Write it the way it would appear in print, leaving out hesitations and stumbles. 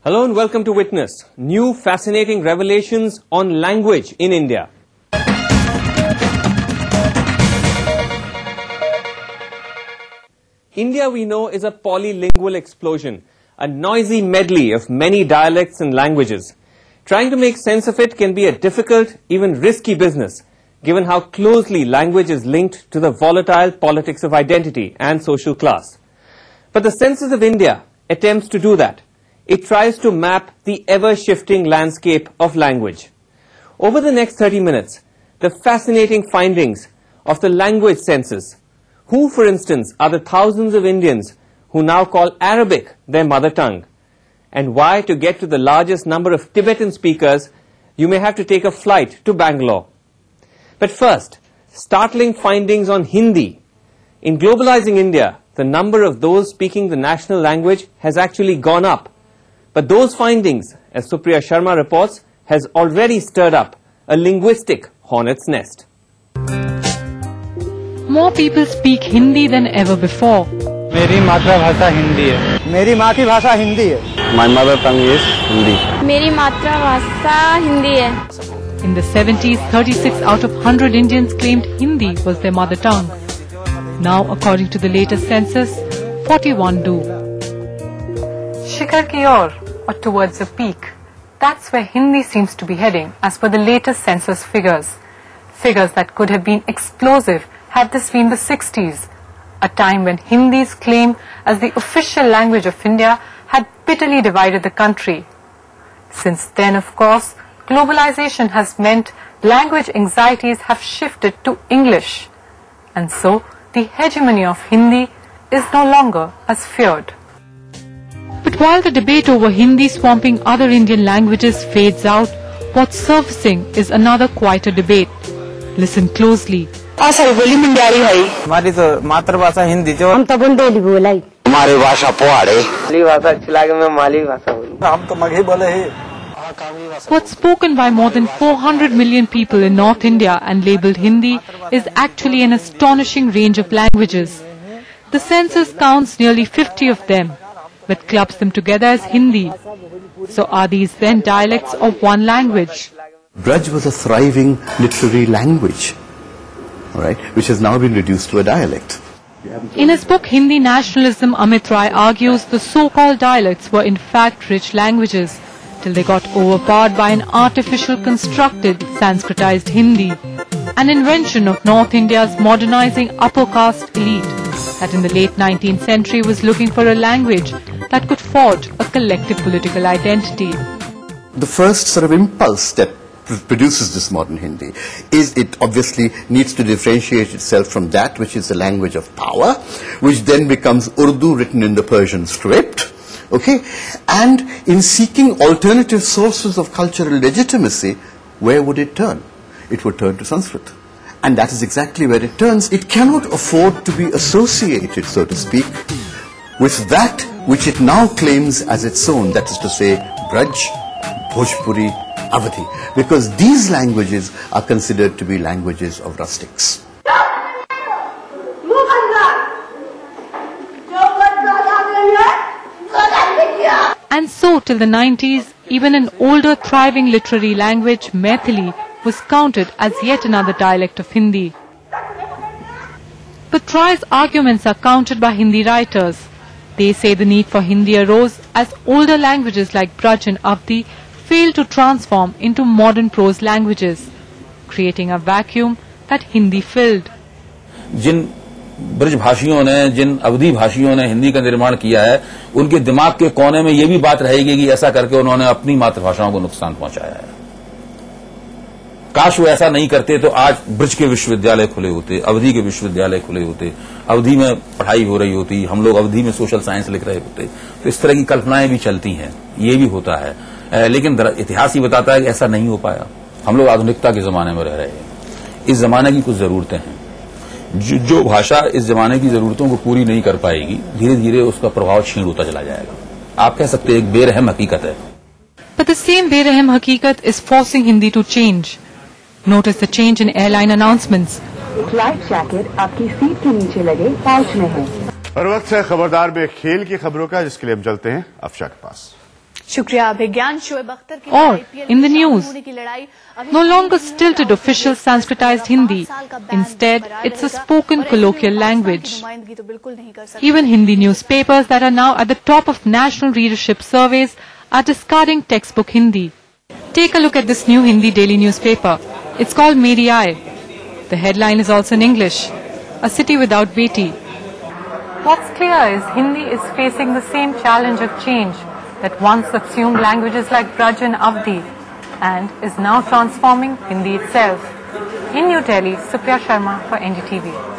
Hello and welcome to Witness, new fascinating revelations on language in India. India, we know, is a polylingual explosion, a noisy medley of many dialects and languages. Trying to make sense of it can be a difficult, even risky business, given how closely language is linked to the volatile politics of identity and social class. But the Census of India attempts to do that. It tries to map the ever-shifting landscape of language. Over the next 30 minutes, the fascinating findings of the language census. Who, for instance, are the thousands of Indians who now call Arabic their mother tongue? And why, to get to the largest number of Tibetan speakers, you may have to take a flight to Bangalore. But first, startling findings on Hindi. In globalizing India, the number of those speaking the national language has actually gone up. But those findings, as Supriya Sharma reports, has already stirred up a linguistic hornet's nest. More people speak Hindi than ever before. मेरी मातृभाषा हिंदी है। मेरी मातृभाषा हिंदी है। My mother tongue is Hindi. मेरी मातृभाषा हिंदी है। In the 70s, 36 out of 100 Indians claimed Hindi was their mother tongue. Now, according to the latest census, 41 do. Shikhar ki aur, or towards a peak. That's where Hindi seems to be heading, as per the latest census figures. Figures that could have been explosive had this been the 60s, a time when Hindi's claim as the official language of India had bitterly divided the country. Since then, of course, globalization has meant language anxieties have shifted to English. And so, the hegemony of Hindi is no longer as feared. But while the debate over Hindi swamping other Indian languages fades out, what's surfacing is another quieter debate. Listen closely. हमारी तो मातृभाषा हिंदी जो हम तो बुंदेली बोला ही हमारी भाषा पोहाड़े माली भाषा अच्छी लगे मैं माली भाषा बोलूं हम तो मगही बोले ही. What's spoken by more than 400 million people in North India and labelled Hindi is actually an astonishing range of languages. The census counts nearly 50 of them, but clubs them together as Hindi. So are these then dialects of one language? Braj was a thriving literary language, right, which has now been reduced to a dialect. In his book Hindi Nationalism, Amit Rai argues the so-called dialects were in fact rich languages, till they got overpowered by an artificial constructed Sanskritized Hindi, an invention of North India's modernizing upper caste elite that in the late 19th century was looking for a language that could forge a collective political identity. The first sort of impulse that produces this modern Hindi is it obviously needs to differentiate itself from that which is the language of power, which then becomes Urdu written in the Persian script. Okay, and in seeking alternative sources of cultural legitimacy, where would it turn? It would turn to Sanskrit. And that is exactly where it turns. It cannot afford to be associated, so to speak, with that which it now claims as its own, that is to say, Braj, Bhojpuri, Awadhi, because these languages are considered to be languages of rustics. And so, till the 90s, even an older thriving literary language, Maithili, was counted as yet another dialect of Hindi. But Rai's arguments are countered by Hindi writers. They say the need for Hindi arose as older languages like Braj and Awadhi failed to transform into modern prose languages, creating a vacuum that Hindi filled. जिन ब्रज भाषियों ने, जिन अवधी भाषियों ने हिंदी का निर्माण किया है, उनके दिमाग के कोने में ये भी बात रहेगी कि ऐसा करके उन्होंने अपनी मातृभाषाओं को नुकसान पहुंचाया है. काश वो ऐसा नहीं करते तो आज ब्रज के विश्वविद्यालय खुले होते, अवधी के विश्वविद्यालय खुले होते, अवधी में पढ़ाई हो रही होती, हम लोग अवधी में सोशल साइंस लिख रहे होते. तो इस तरह की कल्पनाएं भी चलती हैं, ये भी होता है. लेकिन इतिहास ही बताता है कि ऐसा नहीं हो पाया. हम लोग आधुनिकता के जमाने में रह रहे हैं. इस जमाने की कुछ जरूरतें हैं. जो भाषा इस जमाने की जरूरतों को पूरी नहीं कर पाएगी, धीरे धीरे उसका प्रभाव क्षीण होता चला जाएगा. आप कह सकते हैं एक बेरहम हकीकत है. But the same बेरहम हकीकत is forcing Hindi to change. Notice the change in airline announcements. Life jacket आपकी सीट के नीचे लगे पाउच में है. और वक्त है खबरदार में खेल की खबरों का, जिसके लिए हम चलते हैं अफशा के पास. Or, in the news, no longer stilted official Sanskritized Hindi. Instead, it's a spoken colloquial language. Even Hindi newspapers that are now at the top of national readership surveys are discarding textbook Hindi. Take a look at this new Hindi daily newspaper. It's called Meri Aaye. The headline is also in English, "A city without Beti." What's clear is Hindi is facing the same challenge of change that once assumed languages like Braj and Avdi and is now transforming Hindi itself. In New Delhi, Supriya Sharma for NDTV.